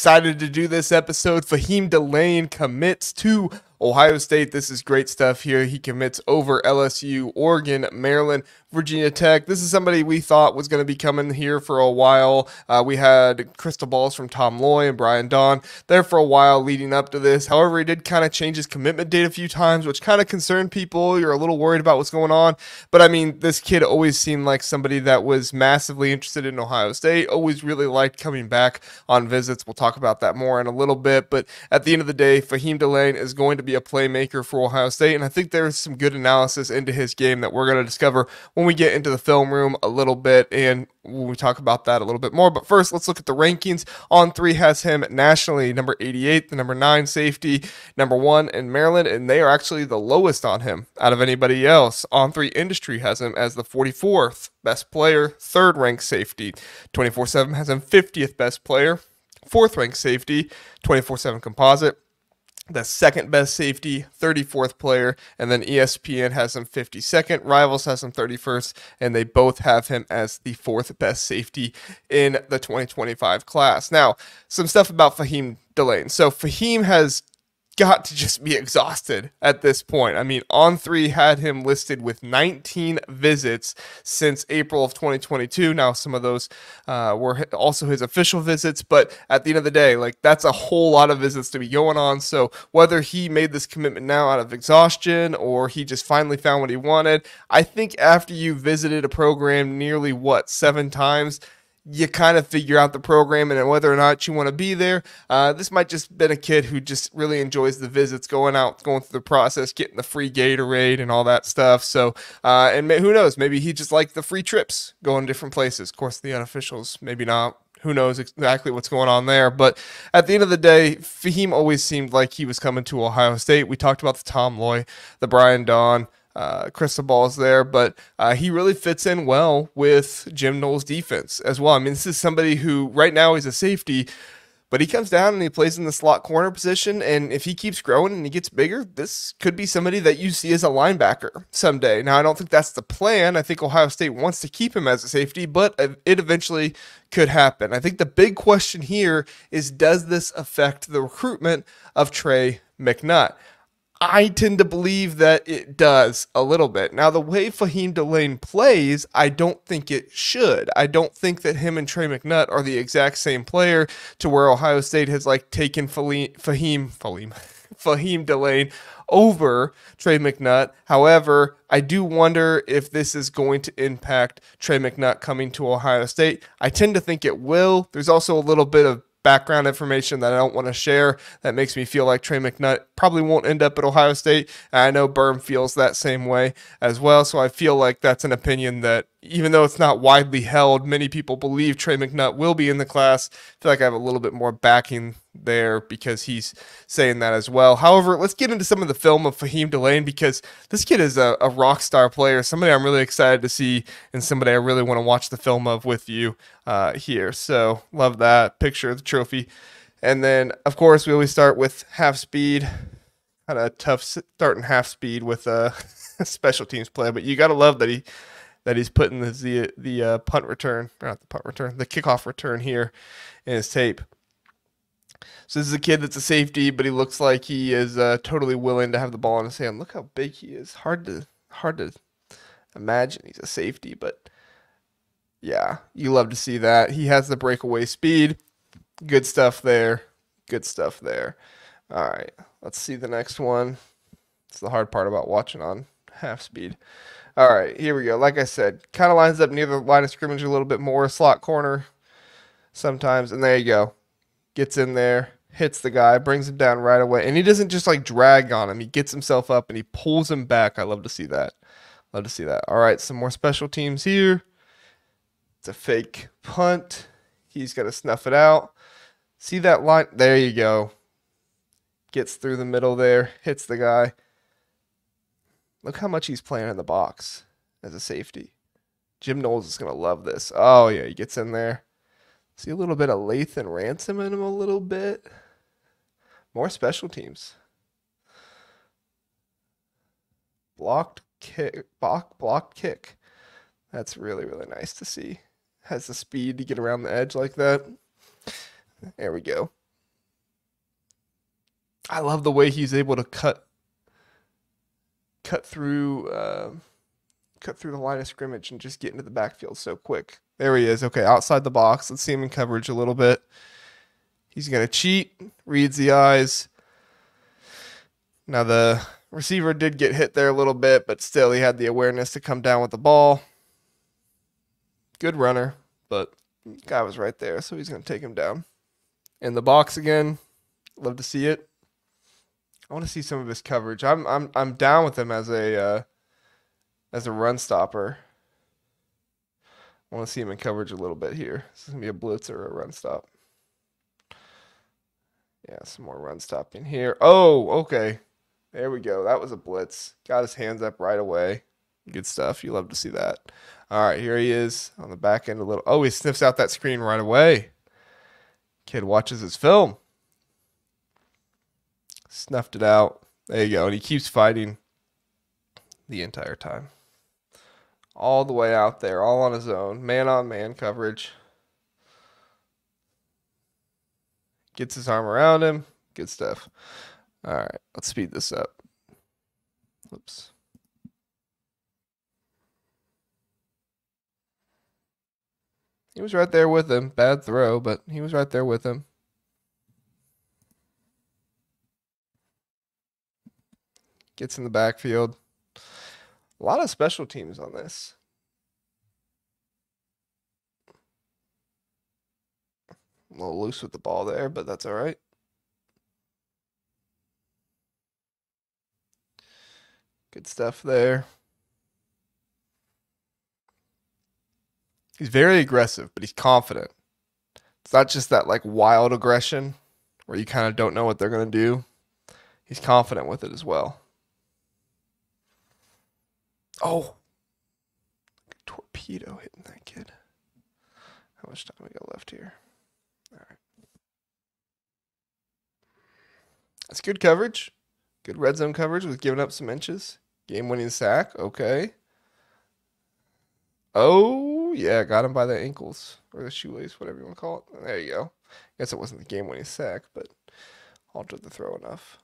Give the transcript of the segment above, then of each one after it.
excited to do this episode. Faheem Delane commits to Ohio State. This is great stuff here. He commits over LSU, Oregon, Maryland, Virginia Tech. This is somebody we thought was going to be coming here for a while. We had crystal balls from Tom Loy and Brian Don there for a while leading up to this. However, he did kind of change his commitment date a few times, which kind of concerned people. You're a little worried about what's going on. But I mean, this kid always seemed like somebody that was massively interested in Ohio State, always really liked coming back on visits. We'll talk about that more in a little bit. But at the end of the day, Faheem Delane is going to be a playmaker for Ohio State, and I think there's some good analysis into his game that we're going to discover when we get into the film room a little bit, and when we talk about that a little bit more. But first, let's look at the rankings. On3 has him nationally number 88, the number 9 safety, number 1 in Maryland, and they are actually the lowest on him out of anybody else. On3 Industry has him as the 44th best player, 3rd ranked safety. 24/7 has him 50th best player, 4th ranked safety. 24/7 Composite, the 2nd best safety, 34th player, and then ESPN has him 52nd, Rivals has him 31st, and they both have him as the 4th best safety in the 2025 class. Now, some stuff about Faheem Delane. So Faheem has got to just be exhausted at this point. I mean, On3 had him listed with 19 visits since April of 2022. Now, some of those were also his official visits, but at the end of the day, like, that's a whole lot of visits to be going on. So whether he made this commitment now out of exhaustion or he just finally found what he wanted, I think after you visited a program nearly, 7 times, you kind of figure out the program and whether or not you want to be there. This might just been a kid who just really enjoys the visits, going out, going through the process, getting the free Gatorade and all that stuff. So, and who knows, maybe he just liked the free trips, going different places. Of course, the unofficials, maybe not. Who knows exactly what's going on there. But at the end of the day, Faheem always seemed like he was coming to Ohio State. We talked about the Tom Loy, the Brian Don, crystal balls there, but he really fits in well with Jim Knowles' defense as well. I mean, this is somebody who right now he's a safety, but he comes down and he plays in the slot corner position, and if he keeps growing and he gets bigger, this could be somebody that you see as a linebacker someday. Now, I don't think that's the plan. I think Ohio State wants to keep him as a safety, but it eventually could happen. I think the big question here is, does this affect the recruitment of Trey McNutt? I tend to believe that it does a little bit. Now, the way Faheem Delane plays, I don't think it should. I don't think that him and Trey McNutt are the exact same player to where Ohio State has like taken Faheem Delane over Trey McNutt. However, I do wonder if this is going to impact Trey McNutt coming to Ohio State. I tend to think it will. There's also a little bit of background information that I don't want to share that makes me feel like Trey McNutt probably won't end up at Ohio State. And I know Berm feels that same way as well. So I feel like that's an opinion that, even though it's not widely held, many people believe Trey McNutt will be in the class. I feel like I have a little bit more backing there because he's saying that as well. However, let's get into some of the film of Faheem Delane, because this kid is a rock star player, somebody I'm really excited to see, and somebody I really want to watch the film of with you here. So love that picture of the trophy. And then, of course, we always start with half speed. Kind of tough starting half speed with a special teams play, but you got to love that he's putting the punt return, or not the punt return, the kickoff return here in his tape. So this is a kid that's a safety, but he looks like he is totally willing to have the ball in his hand. Look how big he is. Hard to imagine he's a safety, but yeah, you love to see that. He has the breakaway speed. Good stuff there. Good stuff there. All right, let's see the next one. It's the hard part about watching on half speed. All right, here we go. Like I said, kind of lines up near the line of scrimmage a little bit more, slot corner sometimes, and there you go. Gets in there, hits the guy, brings him down right away, and he doesn't just like drag on him. He gets himself up and he pulls him back. I love to see that. Love to see that. All right, some more special teams here. It's a fake punt. He's going to snuff it out. See that line? There you go. Gets through the middle there, hits the guy. Look how much he's playing in the box as a safety. Jim Knowles is going to love this. Oh, yeah, he gets in there. See a little bit of Lathan Ransom in him a little bit. More special teams. Blocked kick. That's really, really nice to see. Has the speed to get around the edge like that. There we go. I love the way he's able to cut through the line of scrimmage and just get into the backfield so quick. There he is. Okay, outside the box. Let's see him in coverage a little bit. He's going to cheat, reads the eyes. Now the receiver did get hit there a little bit, but still he had the awareness to come down with the ball. Good runner, but guy was right there, so he's going to take him down. In the box again. Love to see it. I want to see some of his coverage. I'm down with him as a run stopper. I want to see him in coverage a little bit here. This is going to be a blitz or a run stop. Yeah, some more run stopping here. Oh, okay. There we go. That was a blitz. Got his hands up right away. Good stuff. You love to see that. All right, here he is on the back end a little. Oh, he sniffs out that screen right away. Kid watches his film. Snuffed it out. There you go. And he keeps fighting the entire time. All the way out there, all on his own. Man-on-man coverage. Gets his arm around him. Good stuff. All right, let's speed this up. Whoops. He was right there with him. Bad throw, but he was right there with him. Gets in the backfield. A lot of special teams on this. A little loose with the ball there, but that's all right. Good stuff there. He's very aggressive, but he's confident. It's not just that like wild aggression where you kind of don't know what they're going to do. He's confident with it as well. Oh, torpedo hitting that kid. How much time we got left here? All right. That's good coverage. Good red zone coverage with giving up some inches. Game-winning sack. Okay. Oh, yeah. Got him by the ankles or the shoelace, whatever you want to call it. There you go. Guess it wasn't the game-winning sack, but altered the throw enough.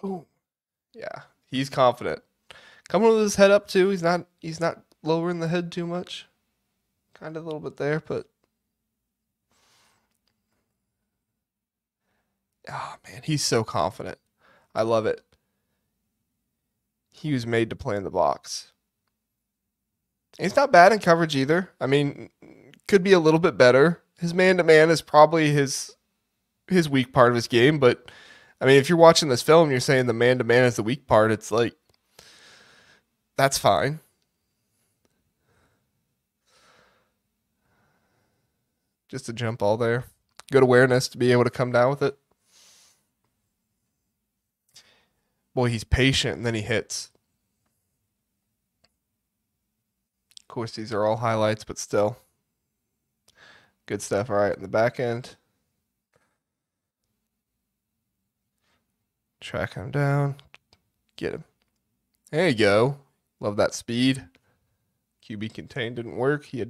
Boom. Yeah. He's confident. Coming with his head up too. He's not lowering the head too much. Kind of a little bit there, but oh man, he's so confident. I love it. He was made to play in the box. And he's not bad in coverage either. I mean, could be a little bit better. His man-to-man is probably his weak part of his game, but I mean, if you're watching this film and you're saying the man-to-man is the weak part, it's like, that's fine. Just a jump ball there. Good awareness to be able to come down with it. Boy, he's patient, and then he hits. Of course, these are all highlights, but still. Good stuff. All right, in the back end. Track him down. Get him. There you go. Love that speed. QB contained didn't work. Here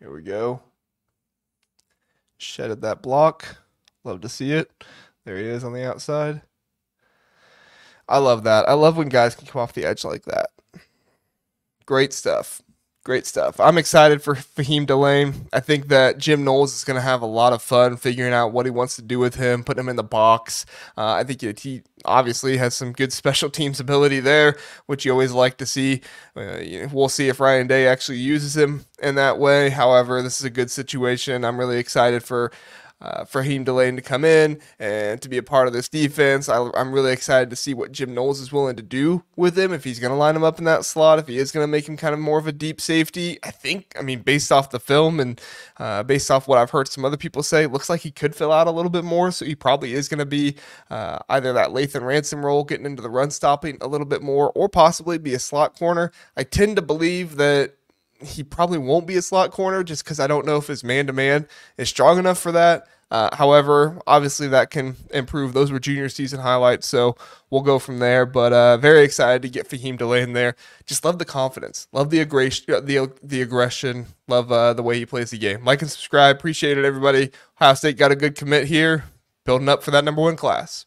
we go. Shedded that block. Love to see it. There he is on the outside. I love that. I love when guys can come off the edge like that. Great stuff. Great stuff. I'm excited for Faheem Delane. I think that Jim Knowles is going to have a lot of fun figuring out what he wants to do with him, putting him in the box. I think he obviously has some good special teams ability there, which you always like to see. We'll see if Ryan Day actually uses him in that way. However, this is a good situation. I'm really excited for Faheem Delane to come in and to be a part of this defense. I'm really excited to see what Jim Knowles is willing to do with him, if he's going to line him up in that slot, if he is going to make him kind of more of a deep safety. I mean, based off the film and based off what I've heard some other people say, it looks like he could fill out a little bit more, so he probably is going to be either that Lathan Ransom role, getting into the run stopping a little bit more, or possibly be a slot corner. I tend to believe that he probably won't be a slot corner just because I don't know if his man-to-man is strong enough for that. However, obviously that can improve. Those were junior season highlights, so we'll go from there. But very excited to get Faheem Delane there. Just love the confidence, love the aggression, the aggression, love the way he plays the game. Like and subscribe. Appreciate it, everybody. Ohio State got a good commit here, building up for that #1 class.